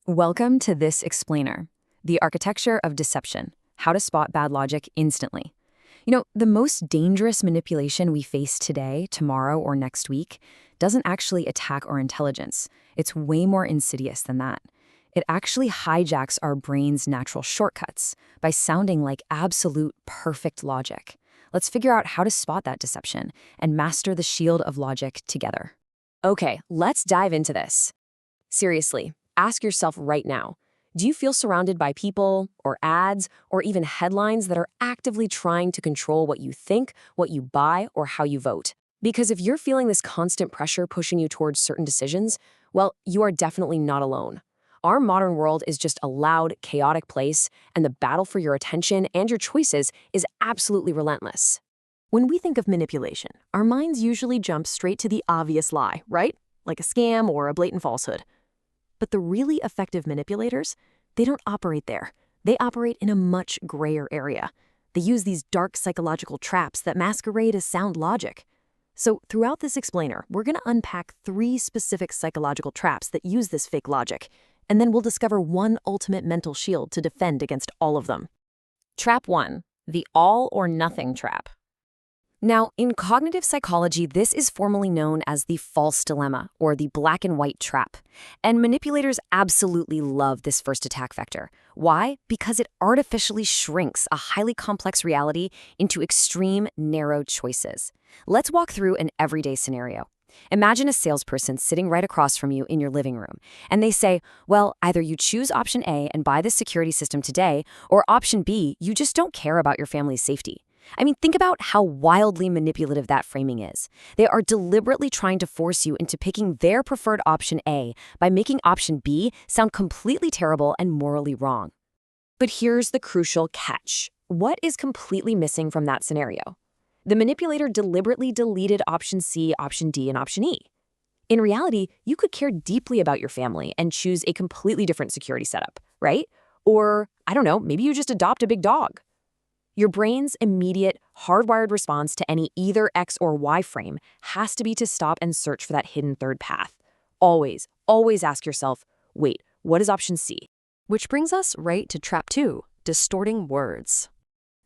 Welcome to This Explainer, the architecture of deception, how to spot bad logic instantly. The most dangerous manipulation we face today, tomorrow, or next week doesn't actually attack our intelligence. It's way more insidious than that. It actually hijacks our brain's natural shortcuts by sounding like absolute perfect logic. Let's figure out how to spot that deception and master the shield of logic together. Okay, let's dive into this. Seriously, ask yourself right now, do you feel surrounded by people or ads or even headlines that are actively trying to control what you think, what you buy, or how you vote? Because if you're feeling this constant pressure pushing you towards certain decisions, well, you are definitely not alone. Our modern world is just a loud, chaotic place, and the battle for your attention and your choices is absolutely relentless. When we think of manipulation, our minds usually jump straight to the obvious lie, right? Like a scam or a blatant falsehood. But the really effective manipulators, they don't operate there. They operate in a much grayer area. They use these dark psychological traps that masquerade as sound logic. So throughout this explainer, we're going to unpack 3 specific psychological traps that use this fake logic, and then we'll discover one ultimate mental shield to defend against all of them. Trap 1, the all or nothing trap. Now, in cognitive psychology, this is formally known as the false dilemma, or the black and white trap. And manipulators absolutely love this first attack vector. Why? Because it artificially shrinks a highly complex reality into extreme, narrow choices. Let's walk through an everyday scenario. Imagine a salesperson sitting right across from you in your living room, and they say, well, either you choose option A and buy this security system today, or option B, you just don't care about your family's safety. Think about how wildly manipulative that framing is. They are deliberately trying to force you into picking their preferred option A by making option B sound completely terrible and morally wrong. But here's the crucial catch. What is completely missing from that scenario? The manipulator deliberately deleted option C, option D, and option E. In reality, you could care deeply about your family and choose a completely different security setup, right? Or, I don't know, maybe you just adopt a big dog. Your brain's immediate, hardwired response to any either X or Y frame has to be to stop and search for that hidden third path. Always, always ask yourself, wait, what is option C? Which brings us right to trap 2, distorting words.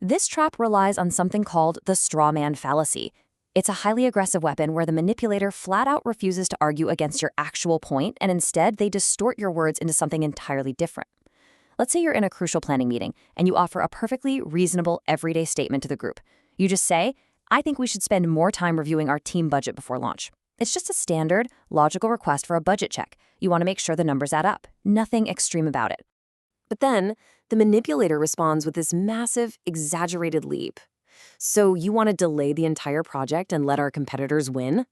This trap relies on something called the straw man fallacy. It's a highly aggressive weapon where the manipulator flat out refuses to argue against your actual point, and instead they distort your words into something entirely different. Let's say you're in a crucial planning meeting and you offer a perfectly reasonable everyday statement to the group. You just say, I think we should spend more time reviewing our team budget before launch. It's just a standard, logical request for a budget check. You want to make sure the numbers add up. Nothing extreme about it. But then, the manipulator responds with this massive, exaggerated leap. So you want to delay the entire project and let our competitors win?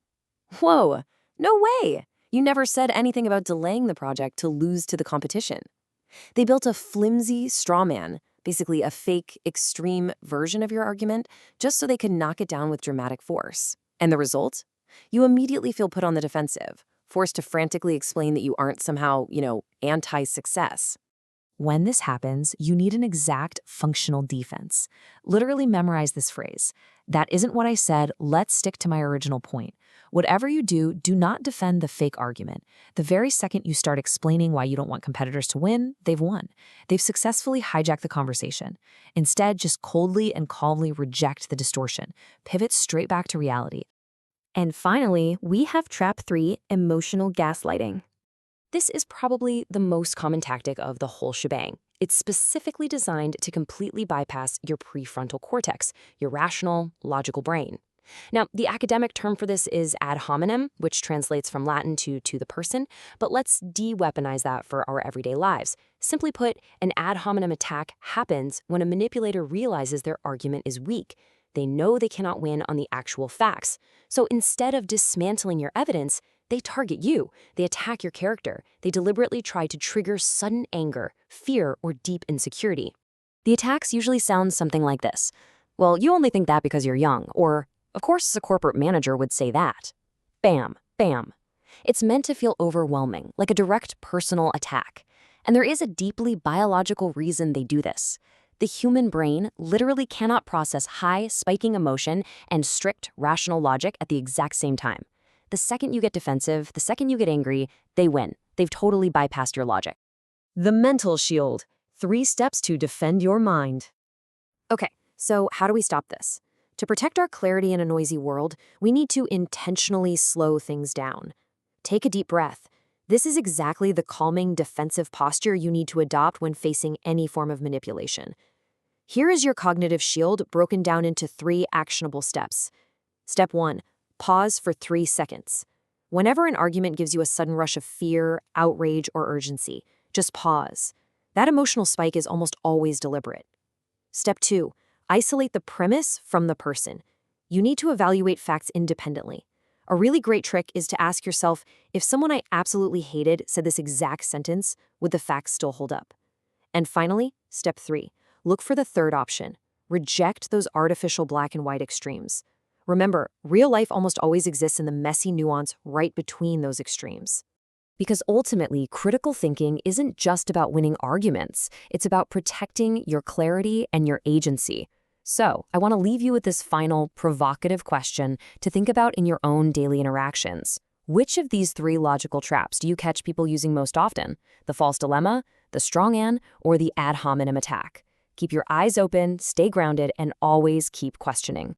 Whoa, no way! You never said anything about delaying the project to lose to the competition. They built a flimsy straw man, basically a fake, extreme version of your argument, just so they could knock it down with dramatic force. And the result? You immediately feel put on the defensive, forced to frantically explain that you aren't somehow, anti-success. When this happens, you need an exact functional defense. Literally memorize this phrase. That isn't what I said, let's stick to my original point. Whatever you do, do not defend the fake argument. The very second you start explaining why you don't want competitors to win, they've won. They've successfully hijacked the conversation. Instead, just coldly and calmly reject the distortion. Pivot straight back to reality. And finally, we have trap 3, emotional gaslighting. This is probably the most common tactic of the whole shebang. It's specifically designed to completely bypass your prefrontal cortex, your rational, logical brain. Now, the academic term for this is ad hominem, which translates from Latin to the person, but let's de-weaponize that for our everyday lives. Simply put, an ad hominem attack happens when a manipulator realizes their argument is weak. They know they cannot win on the actual facts. So instead of dismantling your evidence, they target you. They attack your character. They deliberately try to trigger sudden anger, fear, or deep insecurity. The attacks usually sound something like this. Well, you only think that because you're young, or, of course, a corporate manager would say that. Bam, bam. It's meant to feel overwhelming, like a direct personal attack. And there is a deeply biological reason they do this. The human brain literally cannot process high, spiking emotion and strict, rational logic at the exact same time. The second you get defensive, the second you get angry, they win. They've totally bypassed your logic. The mental shield. 3 steps to defend your mind. Okay, so how do we stop this? To protect our clarity in a noisy world, we need to intentionally slow things down. Take a deep breath. This is exactly the calming, defensive posture you need to adopt when facing any form of manipulation. Here is your cognitive shield broken down into 3 actionable steps. Step 1. Pause for 3 seconds. Whenever an argument gives you a sudden rush of fear, outrage, or urgency, just pause. That emotional spike is almost always deliberate. Step 2. Isolate the premise from the person. You need to evaluate facts independently. A really great trick is to ask yourself, if someone I absolutely hated said this exact sentence, would the facts still hold up? And finally, step 3. Look for the third option. Reject those artificial black and white extremes. Remember, real life almost always exists in the messy nuance right between those extremes. Because ultimately, critical thinking isn't just about winning arguments. It's about protecting your clarity and your agency. So, I want to leave you with this final, provocative question to think about in your own daily interactions. Which of these 3 logical traps do you catch people using most often? The false dilemma, the strong-an, or the ad hominem attack? Keep your eyes open, stay grounded, and always keep questioning.